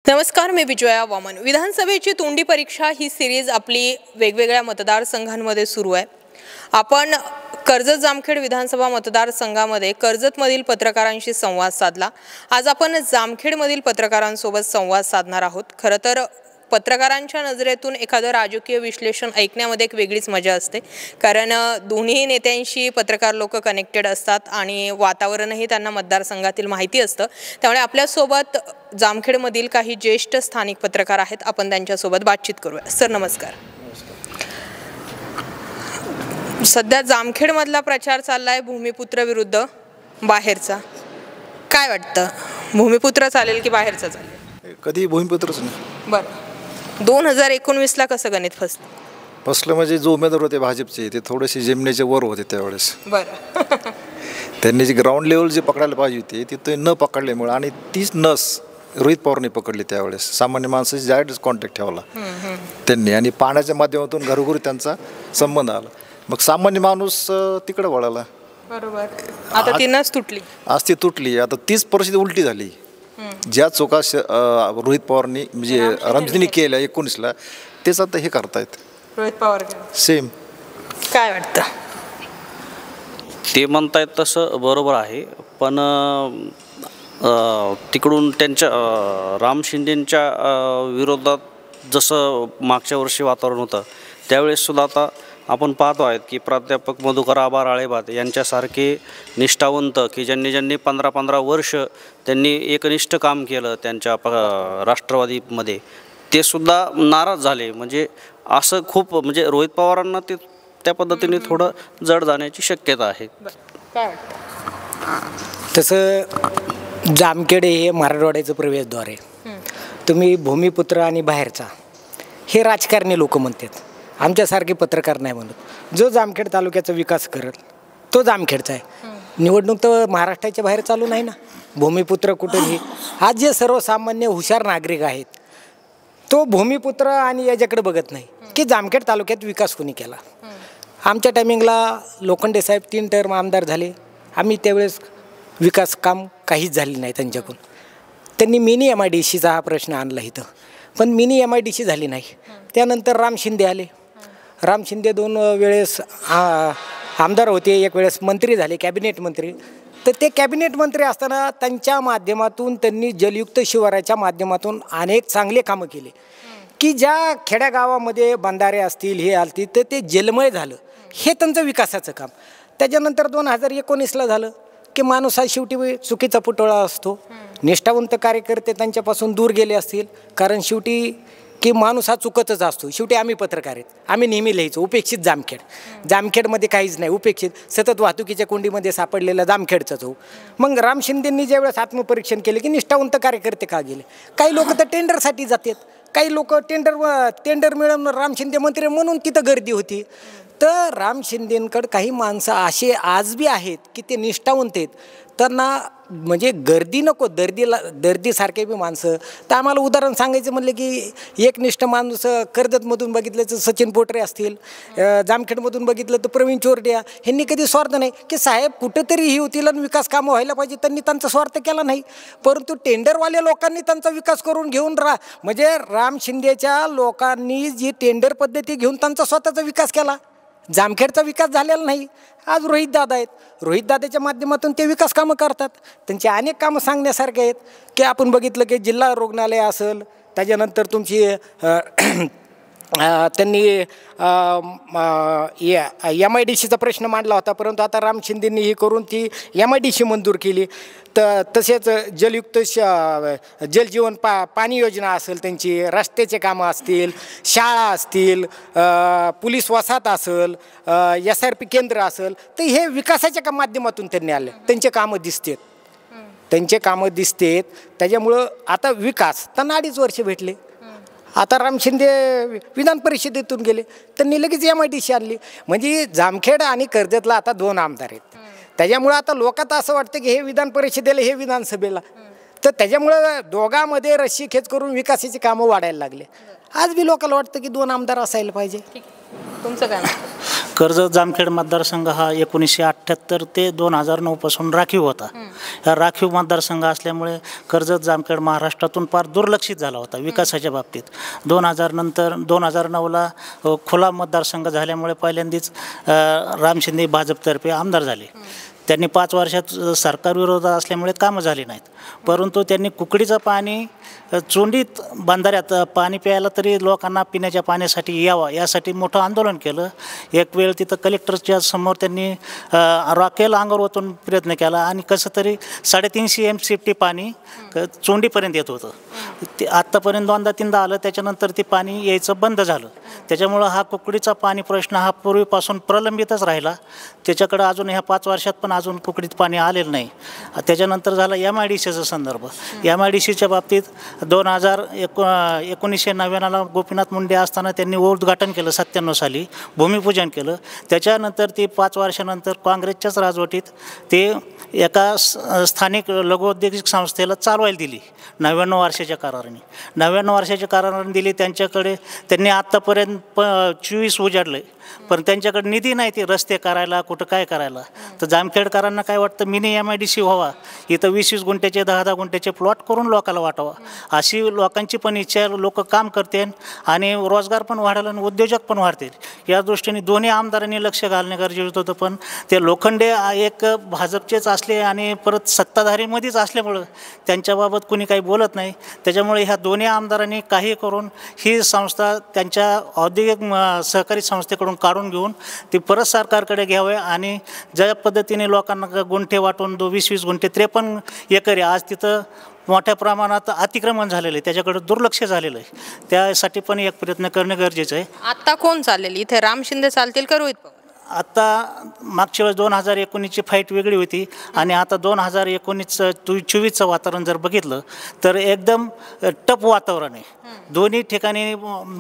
नमस्कार, मी विजया वामन। विधानसभेची तोंडी परीक्षा ही सिरीज आपली वेगवेगळ्या मतदारसंघांमध्ये सुरू आहे। आपण कर्जत जामखेड विधानसभा मतदारसंघामध्ये कर्जतमधील पत्रकारांशी संवाद साधला। आज आपण जामखेडमधील पत्रकारांसोबत संवाद साधणार आहोत। खरं तर पत्रकारांच्या नजरेतून एखादं राजकीय विश्लेषण ऐकण्यामध्ये एक वेगळीच मजा असते, कारण दोन्ही नेत्यांशी पत्रकार लोक कनेक्टेड असतात आणि वातावरणही त्यांना मतदारसंघातील माहिती असतं। त्यामुळे आपल्यासोबत जामखेडमधील काही ज्येष्ठ स्थानिक पत्रकार आहेत, आपण त्यांच्यासोबत बातचीत करूया। सर नमस्कार। सध्या जामखेडमधला प्रचार चाललाय भूमिपुत्र विरुद्ध बाहेरचा, काय वाटतं, भूमिपुत्र चालेल की बाहेरचा चालेल? कधी भूमिपुत्रच नाही। बरं, 2019 ला कसं गणित फसलं म्हणजे जो उमेदवार होते भाजपचे ते थोडेसे जमिनीच्या वर होते त्यावेळेस। बरं त्यांनी जी ग्राउंड लेवल जे पकडायला पाहिजे होती तिथे न पकडल्यामुळे आणि तीच नस रोहित पवारने पकडली त्यावेळेस। सामान्य माणसाशी डायरेक्ट कॉन्टॅक्ट ठेवला त्यांनी आणि पाण्याच्या माध्यमातून घरोघरी त्यांचा संबंध आला, मग सामान्य माणूस तिकडे वळाला। बरोबर, आता ती नस तुटली, आज ती तुटली। आता तीच परिस्थिती उलटी झाली। ज्या चोका रोहित पवारनी म्हणजे रमजींनी केल्या 19ला तेच आता हे करतायत रोहित पवार सेम। काय वाटतं? ते म्हणतायत तसं बरोबर आहे, पण तिकडून त्यांच्या राम शिंदेंच्या विरोधात जसं मागच्या वर्षी वातावरण होतं त्यावेळेससुद्धा आता आपण पाहतो आहेत की प्राध्यापक मधुकर आबा राळेभात यांच्यासारखे निष्ठावंत की ज्यांनी 15 वर्ष त्यांनी एकनिष्ठ काम केलं त्यांच्या राष्ट्रवादीमध्ये, ते सुद्धा नाराज झाले। म्हणजे असं खूप म्हणजे रोहित पवारांना ते त्या पद्धतीने थोडं जड जाण्याची शक्यता आहे। काय वाटतं? तसं जामखेड हे मराठवाड्याचं प्रवेशद्वार आहे। तुम्ही भूमिपुत्र आणि बाहेरचा हे राजकारणी लोक म्हणतात, आमच्यासारखे पत्रकार नाही म्हणत। जो जामखेड तालुक्याचा विकास करत तो जामखेडचा आहे। निवडणूक तर महाराष्ट्राच्या बाहेर चालू नाही ना, भूमिपुत्र कुठेही। आज जे सर्वसामान्य हुशार नागरिक आहेत तो भूमिपुत्र आणि याच्याकडे बघत नाही की जामखेड तालुक्यात विकास कोणी केला। आमच्या टायमिंगला लोखंडे साहेब 3 टर्म आमदार झाले, आम्ही त्यावेळेस विकास काम काहीच झाले नाही त्यांच्याकडून। त्यांनी मिनी MIDCचा हा प्रश्न आणला इथं, पण मिनी MIDC झाली नाही। त्यानंतर राम शिंदे आले, राम शिंदे 2 वेळेस आमदार होते, 1 वेळेस मंत्री झाले, कॅबिनेट मंत्री। तर ते कॅबिनेट मंत्री असताना त्यांच्या माध्यमातून त्यांनी जलयुक्त शिवाराच्या माध्यमातून अनेक चांगले कामं केले की ज्या खेड्यागावामध्ये बंधारे असतील हे असतील तर ते जलमय झालं, हे त्यांचं विकासाचं काम। त्याच्यानंतर 2019ला झालं की माणूस हा शेवटी चुकीचा पुतळा असतो। निष्ठावंत कार्यकर्ते त्यांच्यापासून दूर गेले असतील, कारण शेवटी की माणूस हा चुकतच असतो। शेवटी आम्ही पत्रकार आहेत, आम्ही नेहमी लिहायचो उपेक्षित जामखेड। जामखेडमध्ये काहीच नाही, उपेक्षित सतत वाहतुकीच्या कोंडीमध्ये सापडलेला जामखेडचाच हो। मग राम शिंदेंनी ज्यावेळेस आत्मपरीक्षण केले की निष्ठावंत कार्यकर्ते का गेले, काही लोक तर टेंडरसाठी जातात, काही लोक टेंडर मिळवून राम शिंदे मंत्री म्हणून तिथं गर्दी होती। तर राम शिंदेंकडे काही माणसं असे आज बी आहेत की ते निष्ठावंत आहेत, त्यांना म्हणजे गर्दी नको, दर्दीसारखे बी माणसं। तर आम्हाला उदाहरण सांगायचं म्हणलं की एकनिष्ठ माणूस कर्जतमधून बघितलं तर सचिन पोटरे असतील, जामखेडमधून बघितलं तर प्रवीण चोरडिया, ह्यांनी कधी स्वार्थ नाही की साहेब कुठंतरी ही होतील आणि विकास कामं व्हायला पाहिजे, त्यांनी त्यांचा स्वार्थ केला नाही। परंतु टेंडरवाल्या लोकांनी त्यांचा विकास करून घेऊन म्हणजे राम शिंदेच्या लोकांनी जी टेंडर पद्धती घेऊन त्यांचा स्वतःचा विकास केला, जामखेडचा विकास झालेला नाही। आज रोहितदादा आहेत, रोहितदादाच्या माध्यमातून ते विकास कामं करतात, त्यांची अनेक कामं सांगण्यासारखे आहेत की आपण बघितलं की जिल्हा रुग्णालय असेल, त्याच्यानंतर तुमची त्यांनी MIDCचा प्रश्न मांडला होता, परंतु आता राम शिंदेंनी ही करून ती MIDC मंजूर केली। तसेच जलयुक्त जलजीवन पाणी योजना असेल, त्यांची रस्त्याचे कामं असतील, शाळा असतील, पोलीस वसाहत असेल, SRP केंद्र असेल, तर हे विकासाच्या माध्यमातून त्यांनी आले, त्यांचे कामं दिसतेत। त्याच्यामुळं आता विकास त्यांना 2.5 वर्ष भेटले। आता राम शिंदे विधान परिषदेतून गेले, त्यांनी लगेच MIDC आणली। म्हणजे जामखेड आणि कर्जतला आता 2 आमदार आहेत, त्याच्यामुळं आता लोकांना असं वाटतं की हे विधान परिषदेला हे विधानसभेला, तर त्याच्यामुळं दोघांमध्ये रस्सी खेच करून विकासाची कामं वाढायला लागले। आज बी लोकांना वाटतं की 2 आमदार असायला पाहिजे। तुमचं काय? कर्जत जामखेड मतदारसंघ हा 1978 ते 2009 पासून राखीव होता. हा राखीव मतदारसंघ असल्यामुळे कर्जत जामखेड महाराष्ट्रातून फार दुर्लक्षित झाला होता विकासाच्या बाबतीत. 2009ला खुला मतदारसंघ झाल्यामुळे पहिल्यांदाच राम शिंदे भाजपतर्फे आमदार झाले. त्यांनी 5 वर्षात सरकारविरोधात असल्यामुळे कामं झाली नाहीत. परंतु त्यांनी कुकडीचं पाणी चोंडीत बंधाऱ्यात पाणी प्यायला तरी लोकांना पिण्याच्या पाण्यासाठी यावं यासाठी मोठं आंदोलन केलं. एक वेळ तिथं कलेक्टरच्या समोर त्यांनी रॉकेल अंगावर ओतून प्रयत्न केला आणि कसं तरी 350 MCFT पाणी चोंडीपर्यंत येत होतं. ते आत्तापर्यंत 2दा-3दा आलं, त्याच्यानंतर ते पाणी यायचं बंद झालं. त्याच्यामुळं हा कुकडीचा पाणी प्रश्न हा पूर्वीपासून प्रलंबितच राहिला. त्याच्याकडं अजून ह्या 5 वर्षात पण अजून कुकडीत पाणी आलेलं नाही. त्याच्यानंतर झालं MIDCचा संदर्भ. MIDCच्या बाबतीत 1999ला गोपीनाथ मुंडे असताना त्यांनी उद्घाटन केलं 97 साली, भूमिपूजन केलं. त्याच्यानंतर ती 5 वर्षानंतर काँग्रेसच्याच राजवटीत ते एका स्थानिक लघुऔद्योगिक संस्थेला चालवायला दिली 99 वर्षाच्या कराराने. 99 वर्षाच्या कराराने दिली. त्यांनी आत्तापर्यंत 24 उजाडले, पण त्यांच्याकडे निधी नाही ते रस्ते करायला, कुठं काय करायला. तर जामखेडकरांना काय वाटतं, मिनी MIDC व्हावा, इथं 20-20 गुंठ्याचे 10-10 गुंठ्याचे प्लॉट करून लोकांना वाटावा, अशी लोकांची पण इच्छा. लोक काम करतील आणि रोजगार पण वाढेल आणि उद्योजक पण वाढतील. या दृष्टीने दोन्ही आमदारांनी लक्ष घालणे गरजेचं होतं. पण ते लोखंडे एक भाजपचेच असले आणि परत सत्ताधारीमध्येच असल्यामुळं त्यांच्याबाबत कुणी काही बोलत नाही. त्याच्यामुळे ह्या दोन्ही आमदारांनी काही करून ही संस्था त्यांच्या औद्योगिक सहकारी संस्थेकडून काढून घेऊन ती परत सरकारकडे घ्यावे आणि ज्या पद्धतीने लोकांना गुंठे वाटून 20-20 गुंठे 53 एकर आज तिथं मोठ्या प्रमाणात अतिक्रमण झालेलं आहे, त्याच्याकडे दुर्लक्ष झालेलं आहे. त्यासाठी पण एक प्रयत्न करणे गरजेचं आहे. आता कोण चालेल इथे, राम शिंदे चालतील का रोहित पवार? आता मागच्या वेळेस 2019ची फाईट वेगळी होती आणि आता 2024चं वातावरण जर बघितलं तर एकदम टफ वातावरण आहे. दोन्ही ठिकाणी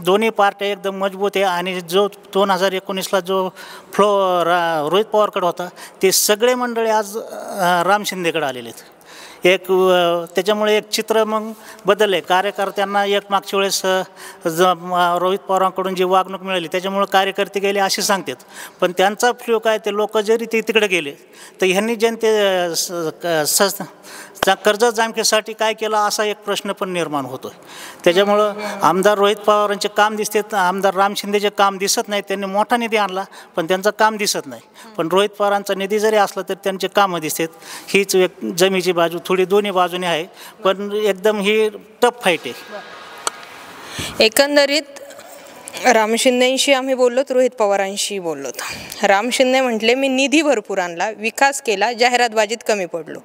दोन्ही पार्ट्या एकदम मजबूत आहे आणि जो 2019ला जो फ्लो रोहित पवारकडे होता ते सगळे मंडळी आज राम शिंदेकडे आलेले आहेत. त्याच्यामुळे एक चित्र मग बदलले. कार्यकर्त्यांना एक मागच्या वेळेस रोहित पवारांकडून जी वागणूक मिळाली त्याच्यामुळे कार्यकर्ते गेले असे सांगतात. पण त्यांचा फ्लो काय, ते लोक जरी ते तिकडे गेले तर ह्यांनी कर्जत जामखेडसाठी काय केलं असा एक प्रश्न पण निर्माण होतो. त्याच्यामुळं आमदार रोहित पवारांचे काम दिसते, आमदार राम शिंदेचे काम दिसत नाही. त्यांनी मोठा निधी आणला पण त्यांचं काम दिसत नाही. पण रोहित पवारांचा निधी जरी असला तरी त्यांचे कामं दिसतात. हीच एक जमीची बाजू थोडी दोन्ही बाजूने आहे, पण एकदम ही टफ फाईट आहे. एकंदरीत राम शिंदेंशी आम्ही बोललोत, रोहित पवारांशी बोललोत. राम शिंदे म्हटले मी निधी भरपूर आणला, विकास केला, जाहिरातबाजीत कमी पडलो,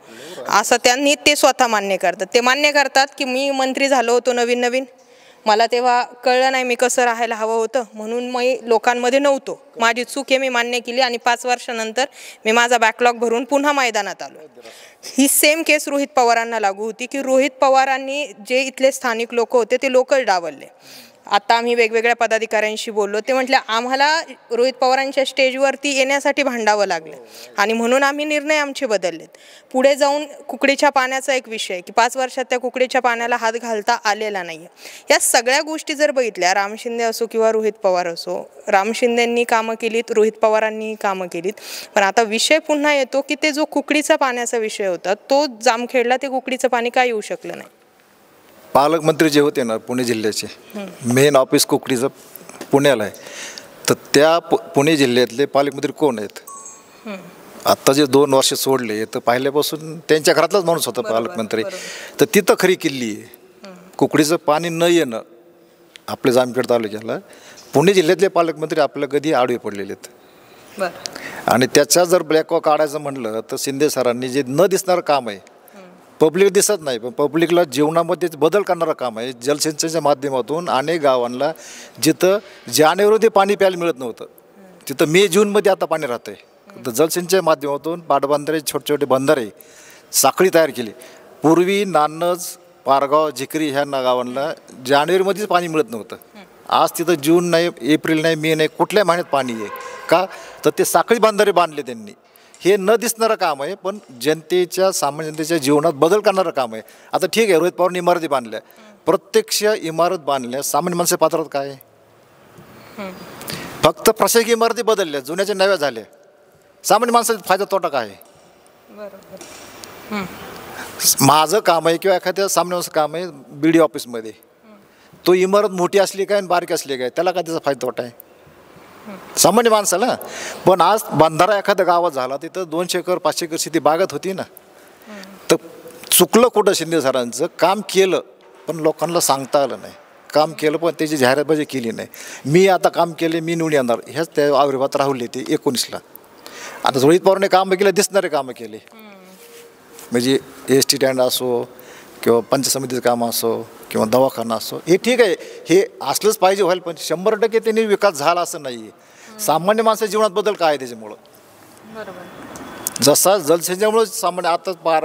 असं त्यांनी ते स्वतः मान्य करतात. ते मान्य करतात की मी मंत्री झालो होतो नवीन, मला तेव्हा कळलं नाही मी कसं राहायला हवं होतं, म्हणून मी लोकांमध्ये नव्हतो, माझी चूक आहे, मी मान्य केली आणि 5 वर्षानंतर मी माझा बॅकलॉग भरून पुन्हा मैदानात आलो. ही सेम केस रोहित पवारांना लागू होती की रोहित पवारांनी जे इथले स्थानिक लोक होते ते लोकल डावलले. आता आम्ही वेगवेगळ्या पदाधिकाऱ्यांशी बोललो, ते म्हटले आम्हाला रोहित पवारांच्या स्टेजवरती येण्यासाठी भांडावं लागलं आणि म्हणून आम्ही निर्णय आमचे बदललेत. पुढे जाऊन कुकडीच्या पाण्याचा एक विषय की 5 वर्षात त्या कुकडीच्या पाण्याला हात घालता आलेला नाही. या सगळ्या गोष्टी जर बघितल्या, राम शिंदे असो किंवा रोहित पवार असो, राम शिंदेंनी कामं केलीत, रोहित पवारांनी कामं केलीत. पण आता विषय पुन्हा येतो की ते जो कुकडीचा पाण्याचा विषय होता तो जामखेडला ते कुकडीचं पाणी का येऊ शकलं नाही. पालकमंत्री जे होते ना पुणे जिल्ह्याचे, मेन ऑफिस कुकडीचं पुण्याला आहे, तर त्या पुणे जिल्ह्यातले पालकमंत्री कोण आहेत? आत्ता जे 2 वर्ष सोडले तर पहिल्यापासून त्यांच्या घरातलाच माणूस होता पालकमंत्री. तर तिथं खरी किल्ली आहे. कुकडीचं पाणी न येणं आपल्या जामखेड तालुक्याला पुणे जिल्ह्यातले पालकमंत्री आपल्याला कधी आडवे पडलेले आहेत. आणि त्याच्या जर ब्लॅकॉ काढायचं म्हटलं तर शिंदे सरांनी जे न दिसणारं काम आहे, पब्लिक दिसत नाही पण पब्लिकला जीवनामध्ये बदल करणारं काम आहे. जलसिंचनच्या माध्यमातून अनेक गावांना जिथं जानेवारीमध्ये पाणी प्यायला मिळत नव्हतं तिथं मे-जूनमध्ये आता पाणी राहतं आहे. तर जलसिंचनच्या माध्यमातून पाटबंधारे, छोटे छोटे बंधारे साखळी तयार केली. पूर्वी नानज, पारगाव, झिकरी ह्या गावांना जानेवारीमध्येच पाणी मिळत नव्हतं. आज तिथं जून नाही, एप्रिल नाही, मे नाही, कुठल्या महिन्यात पाणी आहे का? तर ते साखळी बंधारे बांधले त्यांनी. हे न दिसणारं काम आहे पण जनतेच्या, सामान्य जनतेच्या जीवनात बदल करणारं काम आहे. आता ठीक आहे, रोहित पवारांनी इमारती बांधल्या, प्रत्यक्ष इमारत बांधल्या सामान्य माणसाच्या पात्रात काय आहे? फक्त प्रशासकीय इमारती बदलल्या, जुन्याच्या नव्या झाल्या. सामान्य माणसाचा फायदा तोटा काय आहे? माझं काम आहे किंवा एखाद्या सामान्य माणसाचं काम आहे BD ऑफिसमध्ये, तो इमारत मोठी असली काय आणि बारीक असली काय, त्याला काय त्याचा फायदा तोटा आहे सामान्य माणसाला? पण आज बंधारा एखाद्या गावात झाला, तिथं 200 एकर 500 एकर शेती बागत होती ना. तर चुकलं कुठं शिंदे सरांचं? काम केलं पण लोकांना सांगता आलं नाही. काम केलं पण त्याची जाहिरातबाजी केली नाही. मी आता काम केले, मी निवडून येणार, ह्याच त्या आविर्भावात राहुल ते 19ला. आता रोहित पवारने कामं केलं, दिसणारे कामं केले, म्हणजे ST स्टँड असो किंवा पंचायत समितीचं काम असो किंवा दवाखाना असो, हे ठीक आहे, हे असलंच पाहिजे व्हायला. पण 100% त्यांनी विकास झाला असं नाही आहे. सामान्य माणसाच्या जीवनात बदल काय आहे त्याच्यामुळं? जसा जलसिंचनामुळे सामान्य आता पार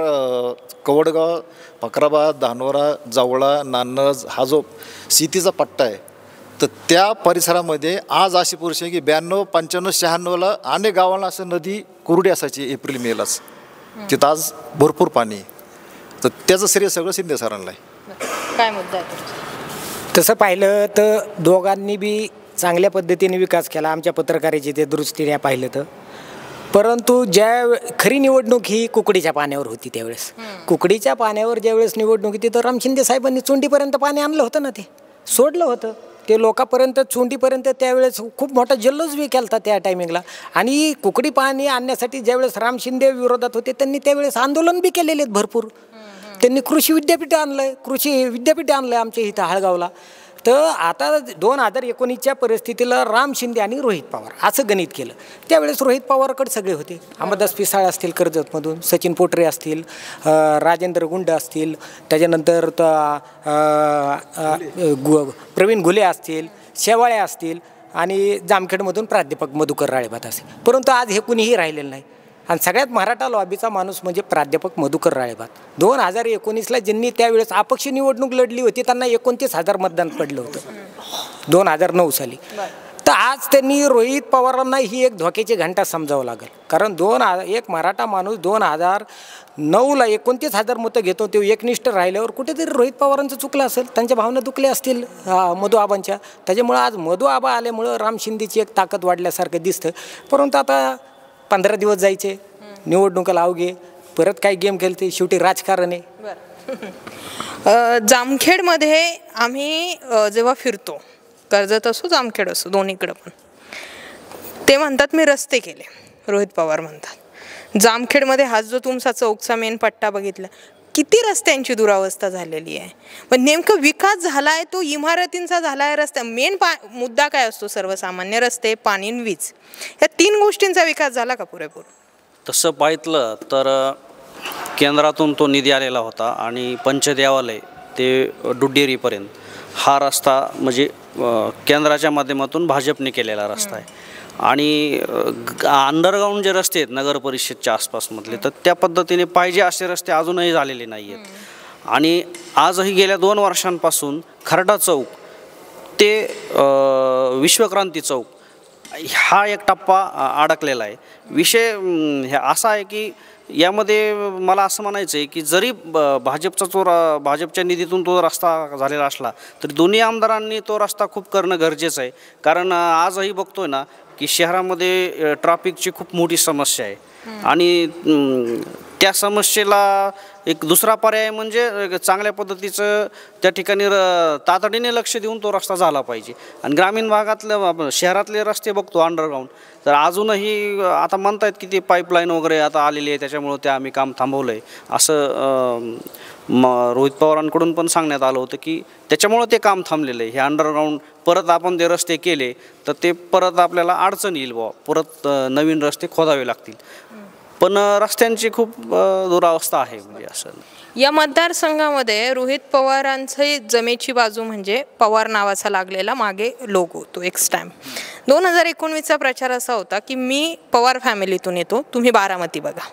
कवडगाव, फकराबाद, धानोरा, जावळा, नान्नज हा जो शेतीचा पट्टा आहे, तर त्या परिसरामध्ये आज अशी परिस्थिती आहे की 92, 95, 96ला अनेक गावांना असं नदी कोरडी असायची एप्रिल मेलाच. तिथं आज भरपूर पाणी आहे. तर त्याचं श्रेय सगळं शिंदे सरांना आहे. काय मुद्दा आहे? तसं पाहिलं तर दोघांनी बी चांगल्या पद्धतीने विकास केला. आमच्या पत्रकाराची ते दृष्टीने पाहिलं तर, परंतु खरी निवडणूक ही कुकडीच्या पाण्यावर होती त्यावेळेस. कुकडीच्या पाण्यावर ज्यावेळेस निवडणूक होती तर राम शिंदे साहेबांनी चोंडीपर्यंत पाणी आणलं होतं ना, ते सोडलं होतं ते लोकांपर्यंत, चोंडीपर्यंत. त्यावेळेस खूप मोठा जल्लोष बी केला त्या टायमिंगला. आणि कुकडी पाणी आणण्यासाठी ज्यावेळेस राम शिंदे विरोधात होते, त्यांनी त्यावेळेस आंदोलन बी केलेले आहेत भरपूर. त्यांनी कृषी विद्यापीठ आणलं, कृषी विद्यापीठ आणलं आमच्या इथं हाळगावला. तर आता 2019च्या परिस्थितीला राम शिंदे आणि रोहित पवार असं गणित केलं. त्यावेळेस रोहित पवारकडे सगळे होते. अंबादास पिसाळ असतील कर्जतमधून, सचिन पोटरे असतील, राजेंद्र गुंड असतील, त्याच्यानंतर प्रवीण घुले असतील, शेवाळे असतील, आणि जामखेडमधून प्राध्यापक मधुकर राळेभात असेल. परंतु आज हे कुणीही राहिलेलं नाही. आणि सगळ्यात मराठा लॉबीचा माणूस म्हणजे प्राध्यापक मधुकर राळेभात. 2019ला ज्यांनी त्यावेळेस अपक्ष निवडणूक लढली होती, त्यांना 29,000 मतदान पडलं होतं 2009 साली. तर आज त्यांनी रोहित पवारांना ही एक धोक्याची घंटा समजावं लागेल. कारण एक मराठा माणूस 2009ला 29,000 मतं घेतो, ते एकनिष्ठ राहिल्यावर कुठेतरी रोहित पवारांचं चुकलं असेल, त्यांच्या भावना दुखल्या असतील मधू आबांच्या. त्याच्यामुळं आज मधू आबा आल्यामुळं राम शिंदेची एक ताकद वाढल्यासारखं दिसतं. परंतु आता 15 दिवस जायचे, निवडणुकाला अवघे, परत काय गेम खेळते, शेवटी राजकारण आहे. जामखेडमध्ये आम्ही जेव्हा फिरतो, कर्जत असो जामखेड असो दोन्हीकडं, पण ते म्हणतात मी रस्ते केले, रोहित पवार म्हणतात. जामखेडमध्ये हा जो तुमचा चौकचा मेन पट्टा बघितला, किती रस्त्यांची दुरावस्था झालेली आहे. पण नेमकं विकास झाला आहे तो इमारतींचा झाला आहे, रस्ता मेन मुद्दा काय असतो? सर्वसामान्य रस्ते, पाणी, वीज, या 3 गोष्टींचा विकास झाला का पुरेपूर? तसं पाहितलं तर केंद्रातून तो निधी आलेला होता आणि पंचदेवालय ते डुड्डेरीपर्यंत हा रस्ता म्हणजे केंद्राच्या माध्यमातून भाजपने केलेला रस्ता आहे. आणि अंडरग्राऊंड जे रस्ते आहेत नगर परिषदच्या आसपासमधले, तर त्या पद्धतीने पाहिजे असे रस्ते अजूनही झालेले नाही आहेत. आणि आजही गेल्या 2 वर्षांपासून खर्डा चौक ते विश्वक्रांती चौक हा एक टप्पा अडकलेला आहे. विषय असा आहे की यामध्ये मला असं म्हणायचं आहे की जरी भाजपच्या निधीतून तो रस्ता झालेला असला तरी दोन्ही आमदारांनी तो रस्ता खूप करणं गरजेचं आहे. कारण आजही बघतोय ना की शहरामध्ये ट्रॅफिकची खूप मोठी समस्या आहे. आणि त्या समस्येला एक दुसरा पर्याय म्हणजे चांगल्या पद्धतीचं त्या ठिकाणी तातडीने लक्ष देऊन तो रस्ता झाला पाहिजे. आणि ग्रामीण भागातले शहरातले रस्ते बघतो अंडरग्राऊंड, तर अजूनही आता म्हणतायत की ते पाईपलाईन वगैरे आता आलेली आहे, त्याच्यामुळं ते आम्ही काम थांबवलं आहे असं रोहित पवारांकडून पण सांगण्यात आलं होतं की त्याच्यामुळं ते काम थांबलेलं आहे. हे अंडरग्राऊंड परत आपण ते रस्ते केले तर ते परत आपल्याला अडचण येईल बुवा, परत नवीन रस्ते खोदावे लागतील. पण रस्त्यांची खूप दुरावस्था आहे. म्हणजे असं या मतदारसंघामध्ये रोहित पवारांची जमेची बाजू म्हणजे पवार नावाचा लागलेला मागे लोगो, तो एक स्टॅम्प. 2019चा प्रचार असा होता की मी पवार फॅमिलीतून येतो, तुम्ही बारामती बघा.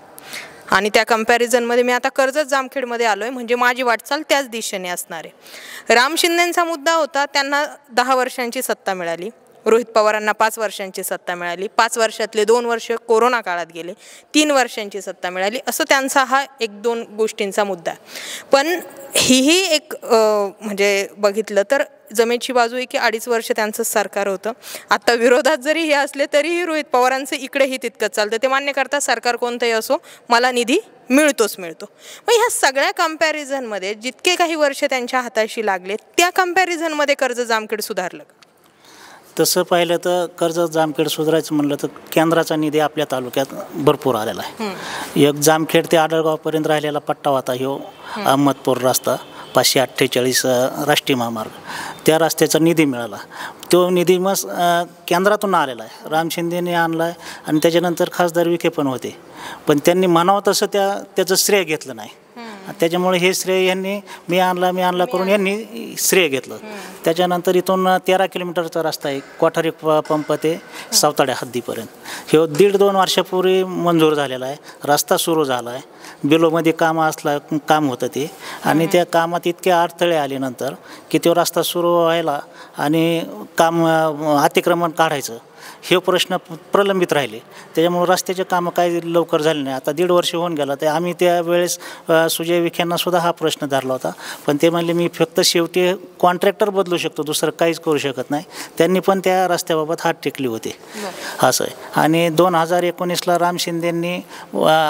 आणि त्या कंपॅरिझनमध्ये मी आता कर्जत जामखेडमध्ये आलो आहे, म्हणजे माझी वाटचाल त्याच दिशेने असणार आहे. राम शिंदेंचा मुद्दा होता, त्यांना 10 वर्षांची सत्ता मिळाली, रोहित पवारांना 5 वर्षांची सत्ता मिळाली, 5 वर्षातले 2 वर्ष कोरोना काळात गेले, 3 वर्षांची सत्ता मिळाली, असं त्यांचा हा 1-2 गोष्टींचा मुद्दा आहे. पण ही एक म्हणजे बघितलं तर जमेची बाजू आहे की 2.5 वर्ष त्यांचंच सरकार होतं. आता विरोधात जरी हे असले तरीही रोहित पवारांचं इकडेही तितकंच चालतं. ते मान्य करतात सरकार कोणतंही असो मला निधी मिळतो. मग ह्या सगळ्या कम्पॅरिझनमध्ये जितके काही वर्ष त्यांच्या हाताशी लागले त्या कम्पॅरिझनमध्ये कर्जत जामखेड सुधारलं का? तसं पाहिलं तर कर्जत जामखेड सुधारायचं म्हणलं तर केंद्राचा निधी आपल्या तालुक्यात भरपूर आलेला आहे. एक जामखेड ते आडळगावपर्यंत राहिलेला पट्टा होता ह्यो अहमदपूर रस्ता 548 राष्ट्रीय महामार्ग, त्या रस्त्याचा निधी मिळाला. तो निधी मग केंद्रातून आलेला आहे, राम शिंदेने आणला आहे आणि त्याच्यानंतर खासदार विखे पण होते, पण त्यांनी म्हणावं तसं त्याचं श्रेय घेतलं नाही. त्याच्यामुळे हे श्रेय यांनी मी आणला करून यांनी श्रेय घेतलं. त्याच्यानंतर इथून 13 किलोमीटरचा रस्ता आहे कोठारी पंप ते सावताड्या हद्दीपर्यंत, हे 1.5-2 वर्षापूर्वी मंजूर झालेला आहे. रस्ता सुरू झाला आहे, बिलोमध्ये काम होतं ते, आणि त्या कामात इतके अडथळे आल्यानंतर की तो रस्ता सुरू व्हायला आणि काम अतिक्रमण काढायचं हे प्रश्न प्रलंबित राहिले. त्याच्यामुळे रस्त्याचे कामं काही लवकर झाले नाही. आता 1.5 वर्ष होऊन गेला. ते आम्ही त्यावेळेस सुजय विखेंना सुद्धा हा प्रश्न धरला होता, पण ते म्हणले मी फक्त शेवटी कॉन्ट्रॅक्टर बदलू शकतो, दुसरं काहीच करू शकत नाही. त्यांनी पण त्या रस्त्याबाबत हात टेकली होती असं आहे. आणि 2019ला राम शिंदेंनी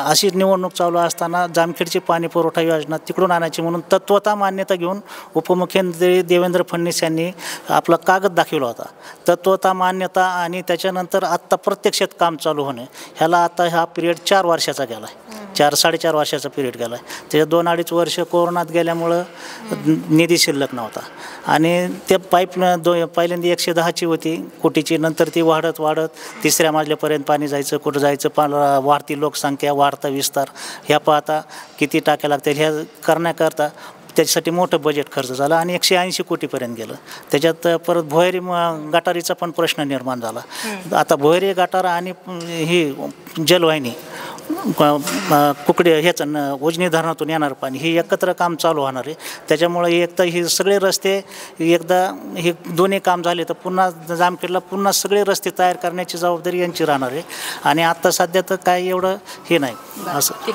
अशी निवडणूक चालू असताना जामखेडची पाणी पुरवठा योजना तिकडून आणायची म्हणून तत्वता मान्यता घेऊन उपमुख्यमंत्री देवेंद्र फडणवीस यांनी आपला कागद दाखवला होता. तत्वता मान्यता आणि त्याच्यानंतर आत्ता प्रत्यक्षात काम चालू होणे ह्याला आता हा पिरियड 4 वर्षाचा गेला आहे, 4-4.5 वर्षाचा पिरियड गेला आहे. त्याच्यात 2-2.5 वर्ष कोरोनात गेल्यामुळं निधी शिल्लक नव्हता. आणि त्या पहिल्यांदा 110ची होती कोटीची, नंतर ती वाढत 3ऱ्या मजल्यापर्यंत पाणी जायचं, कुठं जायचं, वाढती लोकसंख्या, वाढता विस्तार, ह्या पाहता किती टाक्या लागतात ह्या करण्याकरता त्याच्यासाठी मोठं बजेट खर्च झाला आणि 180 कोटीपर्यंत गेलं. त्याच्यात परत भोयरी गटारीचा पण प्रश्न निर्माण झाला. आता भोयरी गटार आणि ही जलवाहिनी कुकडे ह्याचं उजनी धरणातून येणार पाणी हे एकत्र काम चालू होणार आहे. त्याच्यामुळे एक तर हे सगळे रस्ते एकदा हे दोन्ही काम झाले तर पुन्हा जामखेडला पुन्हा सगळे रस्ते तयार करण्याची जबाबदारी यांची राहणार आहे. आणि आत्ता सध्या तर काय एवढं हे नाही असं.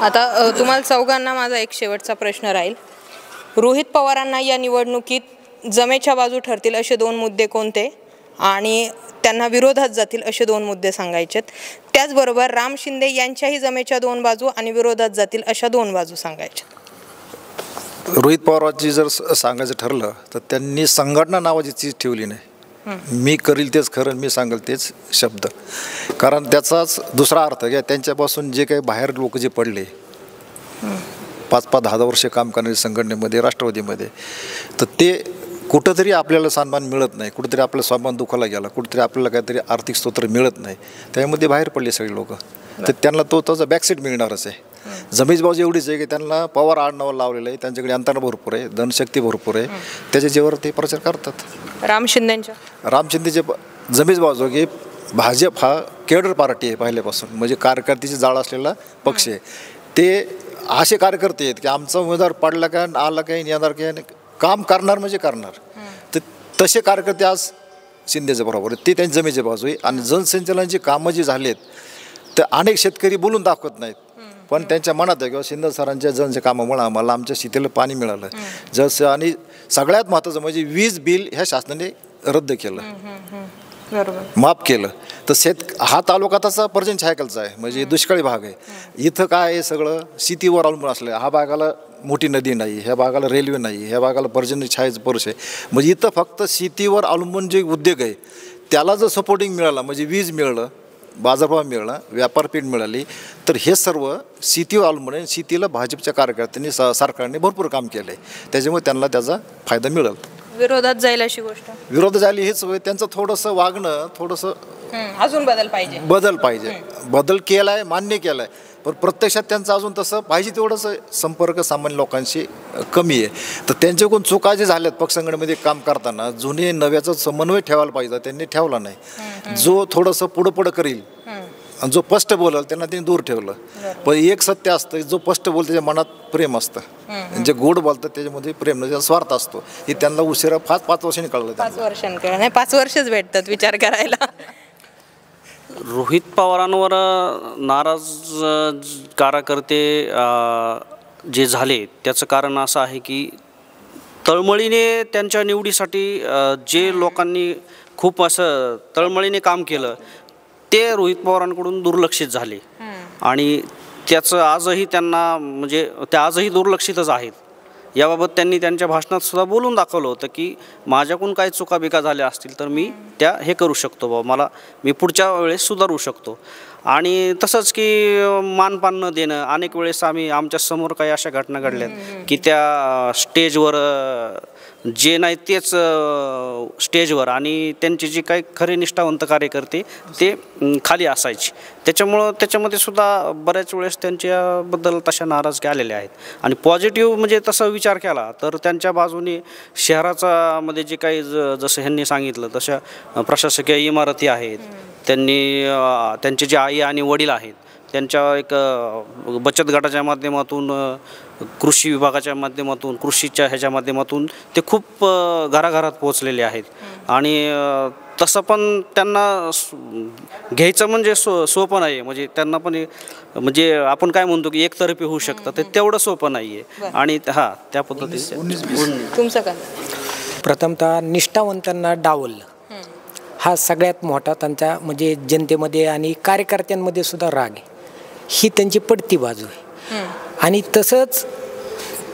आता तुम्हाला चौघांना माझा एक शेवटचा प्रश्न राहील. रोहित पवारांना या निवडणुकीत जमेच्या बाजू ठरतील असे 2 मुद्दे कोणते आणि त्यांना विरोधात जातील असे 2 मुद्दे सांगायचेत. त्याचबरोबर राम शिंदे यांच्याही जमेच्या 2 बाजू आणि विरोधात जातील अशा 2 बाजू सांगायच्या. रोहित पवारांची जर सांगायचं ठरलं तर त्यांनी संघटना नावाची चीज ठेवली नाही. मी करील तेच खरं, मी सांगेल तेच शब्द. कारण त्याचाच दुसरा अर्थ घ्या, त्यांच्यापासून जे काही बाहेर लोक जे पडले 5-5, 10 वर्ष काम करणारे संघटनेमध्ये, राष्ट्रवादीमध्ये, तर ते कुठंतरी आपल्याला सन्मान मिळत नाही, कुठंतरी आपला सन्मान दुखाला गेला, कुठंतरी आपल्याला काहीतरी आर्थिक स्तोत्र मिळत नाही, त्यामध्ये बाहेर पडले सगळे लोक. तर त्यांना त्याचा बॅकसीट मिळणारच आहे. जमेची बाजू एवढीच आहे की त्यांना पवार आडनाव लावलेलं आहे, त्यांच्याकडे यंत्रणा भरपूर आहे, धनशक्ती भरपूर आहे, त्याच्या जेवर ते प्रचार करतात. राम शिंदेचे जमेची बाजू की भाजप हा केडर पार्टी आहे पहिल्यापासून, म्हणजे कार्यकर्त्याची जाळ असलेला पक्ष आहे. ते असे कार्यकर्ते आहेत की आमचा उमेदवार पडला काय आला काही येणार काय काम करणार म्हणजे करणार. तर तसे कार्यकर्ते आज शिंदेच्या बरोबर ते त्यांची जमेची बाजू आहे. आणि जनसंचालनाची कामं जी झाली आहेत तर अनेक शेतकरी बोलून दाखवत नाहीत, पण त्यांच्या मनात आहे किंवा शिंदे सरांच्या जनच्या कामामुळे आम्हाला आमच्या शेतीला पाणी मिळालं जसं. आणि सगळ्यात महत्त्वाचं म्हणजे वीज बिल ह्या शासनाने रद्द केलं, माफ केलं. तर हा तालुका तसा पर्जन्य छायकलचा आहे, म्हणजे दुष्काळी भाग आहे. इथं काय आहे सगळं शेतीवर अवलंबून असलं. हा भागाला मोठी नदी नाही, ह्या भागाला रेल्वे नाही, ह्या भागाला पर्जन्य छायेचं पुरुष आहे. म्हणजे इथं फक्त शेतीवर अवलंबून जे उद्योग आहे त्याला जर सपोर्टिंग मिळालं, म्हणजे वीज मिळालं, बाजारभाव मिळाला, व्यापारपेठ मिळाली, तर हे सर्व शेतीवर अवलंबून आहे. शेतीला भाजपच्या कार्यकर्त्यांनी सरकारने भरपूर काम केलं आहे, त्याच्यामुळे त्यांना त्याचा फायदा मिळेल. विरोधात जाईल अशी गोष्ट विरोध झाली हेच त्यांचं थोडंसं वागणं थोडंसं अजून बदल पाहिजे. बदल केलाय, मान्य केलाय, पण प्रत्यक्षात त्यांचं अजून तसं पाहिजे तेवढंच संपर्क सामान्य लोकांशी कमी आहे. तर त्यांच्याकडून चुका जे झाल्यात पक्षसंघटनेमध्ये काम करताना जुने नव्याचा समन्वय ठेवायला पाहिजे, त्यांनी ठेवला नाही. जो थोडंसं पुढं करील आणि जो स्पष्ट बोलल त्यांना त्यांनी दूर ठेवलं. पण एक सत्य असतं, जो स्पष्ट बोलतो त्याच्या मनात प्रेम असतं, जे गोड बोलतात त्याच्यामध्ये प्रेम नाही, स्वार्थ असतो. हे त्यांना उशिरा 5 वर्षांनी कळलं. 5 वर्षांकडे नाही, 5 वर्षच भेटतात विचार करायला. रोहित पवारांवर नाराज कार्यकर्ते जे झाले त्याचं कारण असं आहे की तळमळीने त्यांच्या निवडीसाठी जे लोकांनी खूप असं तळमळीने काम केलं ते रोहित पवारांकडून दुर्लक्षित झाले आणि त्याचं आजही त्यांना म्हणजे ते आजही दुर्लक्षितच आहेत. याबाबत त्यांनी त्यांच्या भाषणात सुद्धा बोलून दाखवलं होतं की माझ्याकडून काही चुकाबिका झाल्या असतील तर मी त्या हे करू शकतो बाबा, मी पुढच्या वेळेस सुधारू शकतो. आणि तसंच की मानपान न देणं, अनेक वेळेस आमच्या समोर काही अशा घटना घडल्यात की त्या स्टेजवर जे नाही तेच स्टेजवर आणि त्यांचे जे काही खरे निष्ठावंत कार्यकर्ते ते खाली असायचे. त्याच्यामध्ये सुद्धा बऱ्याच वेळेस त्यांच्याबद्दल तशा नाराजगी आलेल्या आहेत. आणि पॉझिटिव्ह म्हणजे तसा विचार केला तर त्यांच्या बाजूने शहराचा मध्ये जे काही जसं ह्यांनी सांगितलं तशा प्रशासकीय इमारती आहेत, त्यांचे जे आई आणि वडील आहेत त्यांच्या एक बचत गटाच्या माध्यमातून, कृषी विभागाच्या माध्यमातून, कृषीच्या ह्याच्या माध्यमातून ते खूप घराघरात पोहोचलेले आहेत. आणि तसं पण त्यांना घ्यायचं म्हणजे सोपं नाही आहे. म्हणजे त्यांना पण म्हणजे आपण काय म्हणतो की एकतर्फी होऊ शकतं, तर तेवढं सोपं नाही आहे. आणि त्या पद्धतीने तुमचं काय? प्रथमतः निष्ठावंतांना डावललं हा सगळ्यात मोठा त्यांचा म्हणजे जनतेमध्ये आणि कार्यकर्त्यांमध्ये सुद्धा राग आहे. ही त्यांची पडती बाजू आहे. आणि तसंच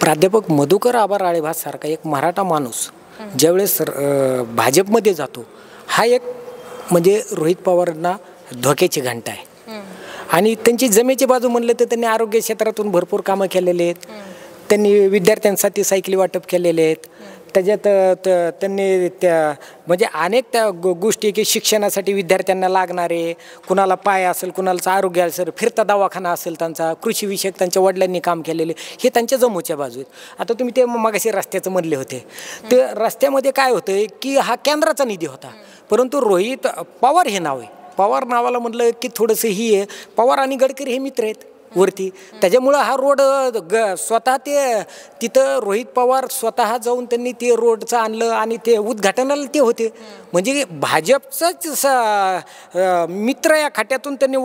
प्राध्यापक मधुकर आबा राळेभातसारखा एक मराठा माणूस ज्यावेळेस भाजपमध्ये जातो हा एक म्हणजे रोहित पवारांना धोक्याची घंटा आहे. आणि त्यांची जमेची बाजू म्हणलं तर त्यांनी आरोग्य क्षेत्रातून भरपूर कामं केलेले आहेत. त्यांनी विद्यार्थ्यांसाठी सायकली वाटप केलेले आहेत. त्याच्यात त्यांनी त्या म्हणजे अनेक त्या गोष्टी की शिक्षणासाठी विद्यार्थ्यांना लागणारे, कुणाला पाय असेल, कुणाला आरोग्य असेल, फिरता दवाखाना असेल त्यांचा, कृषीविषयक त्यांच्या वडिलांनी काम केलेले, हे त्यांच्या जमूच्या बाजू आहेत. आता तुम्ही ते मगाशी रस्त्याचं म्हणले होते, ते रस्त्यामध्ये काय होतं की हा केंद्राचा निधी होता, परंतु रोहित पवार हे नाव आहे. पवार नावाला म्हटलं की थोडंसं ही आहे. पवार आणि गडकरी हे मित्र आहेत वरती, त्याच्यामुळं हा रोड स्वतः ते तिथं रोहित पवार स्वतः जाऊन त्यांनी ते रोडचं आणलं आणि ते उद्घाटनाला ते होते. म्हणजे भाजपचंच मित्र या खात्यातून त्यांनी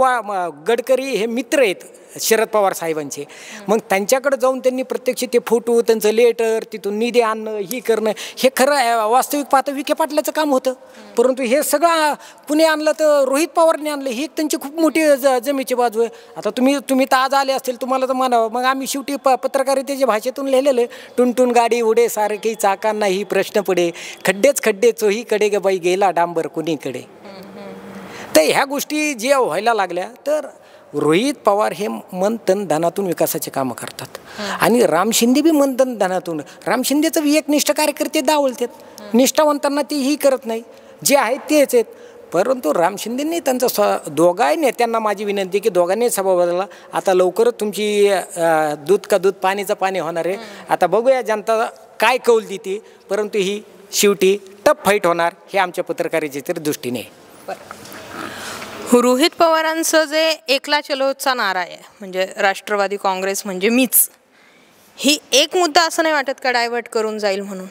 गडकरी हे मित्र आहेत शरद पवार साहेबांचे. मग त्यांच्याकडे जाऊन त्यांनी प्रत्यक्ष ते फोटो, त्यांचं लेटर, तिथून निधी आणणं, ही करणं, हे खरं वास्तविक पाहता विखे पाटलाचं काम होतं. परंतु हे सगळं कुणी आणलं तर रोहित पवारने आणलं, ही एक त्यांची खूप मोठी जमेची बाजू आहे. आता तुम्ही तर आज आले असतील, तुम्हाला तर म्हणावं, मग आम्ही शेवटी पत्रकारितेच्या भाषेतून लिहिलेलं आहे, टुनटुन गाडी उडे सारखी चाकांना ही प्रश्न पडे, खड्डेच खड्डे चोहीकडे गे बाई गेला डांबर कुणीकडे. तर ह्या गोष्टी ज्या व्हायला लागल्या तर रोहित पवार हे मन तन धनातून विकासाचे कामं करतात. आणि राम शिंदे बी मन तन धनातून, राम शिंदेचं बी एकनिष्ठ कार्यकर्ते डावलतात, निष्ठावंतांना ती ही करत नाही, जे आहेत तेच आहेत. परंतु राम शिंदेंनी त्यांचा दोघाही नेत्यांना माझी विनंती की दोघांनी सभा बदला. आता लवकरच तुमची दूध का दूध पाणीचं पाणी होणार आहे. आता बघूया जनता काय कौल देते, परंतु ही शेवटी टफ फाईट होणार हे आमच्या पत्रकारितेच्या दृष्टीने आहे. रोहित पवारांचं जे एकला चलोचा नारा आहे, म्हणजे राष्ट्रवादी काँग्रेस म्हणजे मीच, ही एक मुद्दा असं नाही वाटत का डायव्हर्ट करून जाईल म्हणून?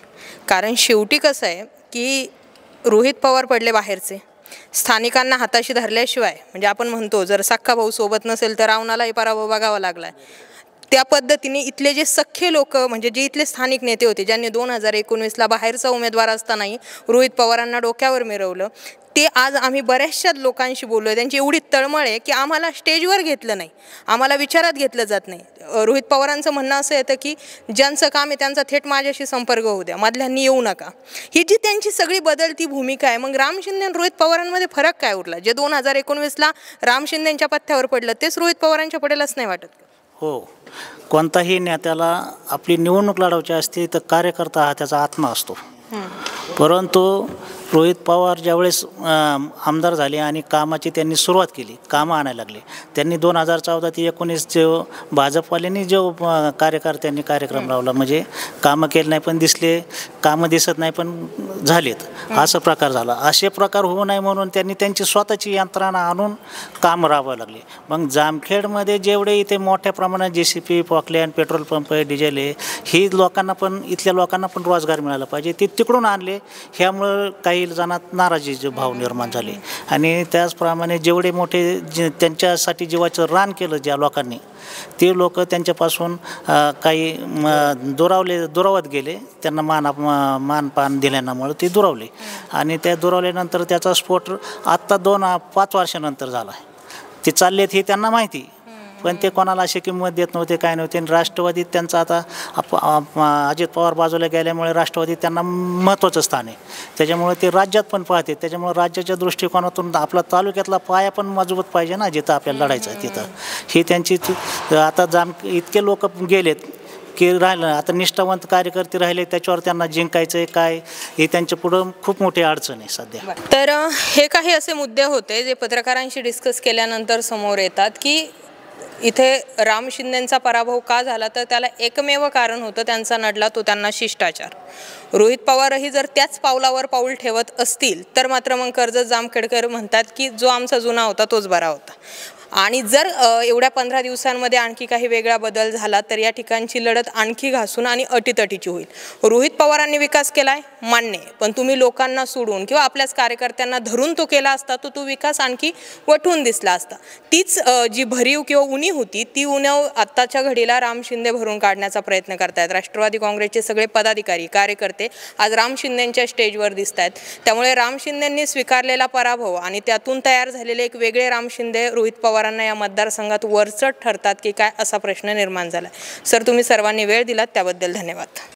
कारण शेवटी कसं आहे की रोहित पवार पडले बाहेरचे, स्थानिकांना हाताशी धरल्याशिवाय, म्हणजे आपण म्हणतो जर सख्खा भाऊ सोबत नसेल तर रावणालाही पराभव बघावा लागला. त्या पद्धतीने इथले जे सख्खे लोक म्हणजे जे इथले स्थानिक नेते होते ज्यांनी 2019ला बाहेरचा उमेदवार असतानाही रोहित पवारांना डोक्यावर मिरवलं, ते आज आम्ही बऱ्याचशा लोकांशी बोललो आहे. त्यांची एवढी तळमळ आहे की आम्हाला स्टेजवर घेतलं नाही, आम्हाला विचारात घेतलं जात नाही. रोहित पवारांचं म्हणणं असं येतं की ज्यांचं काम आहे त्यांचा थेट माझ्याशी संपर्क होऊ द्या, मधल्यांनी येऊ नका. ही जी त्यांची सगळी बदलती भूमिका आहे. मग राम शिंदे आणि रोहित पवारांमध्ये फरक काय उरला? जे 2019ला राम शिंदेंच्या पथ्यावर पडलं तेच रोहित पवारांच्या पडेलच नाही वाटत? हो, कोणताही नेत्याला आपली निवडणूक लढवायची असते तर कार्यकर्ता हा त्याचा आत्मा असतो. परंतु रोहित पवार ज्यावेळेस आमदार झाले आणि कामाची त्यांनी सुरुवात केली, कामं आणायला लागले, त्यांनी 2014 ते 19 जो भाजपवाल्यांनी जो कार्यकर्त्यांनी कार्यक्रम लावला, म्हणजे कामं केले नाही पण दिसले, कामं दिसत नाही पण झालेत. असं प्रकार झाला. असे प्रकार होऊ नये म्हणून त्यांनी त्यांची स्वतःची यंत्रणा आणून काम राबवावं लागले. मग जामखेडमध्ये जेवढे इथे मोठ्या प्रमाणात JCP, पॉकलॅन, पेट्रोल पंप आहे, डिझेल आहे, ही लोकांना पण इथल्या लोकांना पण रोजगार मिळाला पाहिजे, ते तिकडून आणले. ह्यामुळं काही जणांत नाराजीचे भाव निर्माण झाले. आणि त्याचप्रमाणे जेवढे मोठे त्यांच्यासाठी जीवाचं रान केलं ज्या लोकांनी, ते लोक त्यांच्यापासून काही दुरावत गेले. त्यांना मानपान दिल्यामुळे ते दुरावले. आणि त्या दुरावल्यानंतर त्याचा स्फोट आत्ता 5 वर्षानंतर झाला आहे. ते चाललेत हे त्यांना माहिती, पण ते कोणाला अशी किंमत देत नव्हते, काय नव्हते. आणि राष्ट्रवादीत त्यांचा आता अजित पवार बाजूला गेल्यामुळे राष्ट्रवादीत त्यांना महत्त्वाचं स्थान आहे. त्याच्यामुळे ते राज्यात पण पाहते. त्याच्यामुळे राज्याच्या दृष्टिकोनातून आपला तालुक्यातला पाया पण मजबूत पाहिजे ना, जिथं आपल्याला लढायचं आहे तिथं. ही त्यांची आता इतके लोक गेलेत की राहिलं आता निष्ठावंत कार्यकर्ते राहिले, त्याच्यावर त्यांना जिंकायचं आहे काय, हे त्यांच्या पुढं खूप मोठी अडचण आहे सध्या. तर हे काही असे मुद्दे होते जे पत्रकारांशी डिस्कस केल्यानंतर समोर येतात की इथे राम शिंदेंचा पराभव का झाला, तर त्याला एकमेव कारण होतं त्यांचा नडला तो त्यांना शिष्टाचार. रोहित पवारही जर त्याच पावलावर पाऊल ठेवत असतील तर मात्र मग कर्जत जामखेडकर म्हणतात की जो आमचा जुना होता तोच बरा होता. आणि जर एवढ्या 15 दिवसांमध्ये आणखी काही वेगळा बदल झाला तर या ठिकाणची लढत आणखी घासून आणि अटीतटीची होईल. रोहित पवारांनी विकास केलाय मान्य, पण तुम्ही लोकांना सोडून किंवा आपल्याच कार्यकर्त्यांना धरून तो केला असता तर तो विकास आणखी वठून दिसला असता. तीच जी भरीव किंवा उणी होती ती उणीव आत्ताच्या घडीला राम शिंदे भरून काढण्याचा प्रयत्न करतायत. राष्ट्रवादी काँग्रेसचे सगळे पदाधिकारी कार्यकर्ते आज राम शिंदेंच्या स्टेजवर दिसत आहेत. त्यामुळे राम शिंदेंनी स्वीकारलेला पराभव आणि त्यातून तयार झालेले एक वेगळे राम शिंदे रोहित पवारांना या मतदारसंघात वरचढ ठरतात की काय असा प्रश्न निर्माण झाला. सर, तुम्ही सर्वांनी वेळ दिलात त्याबद्दल धन्यवाद.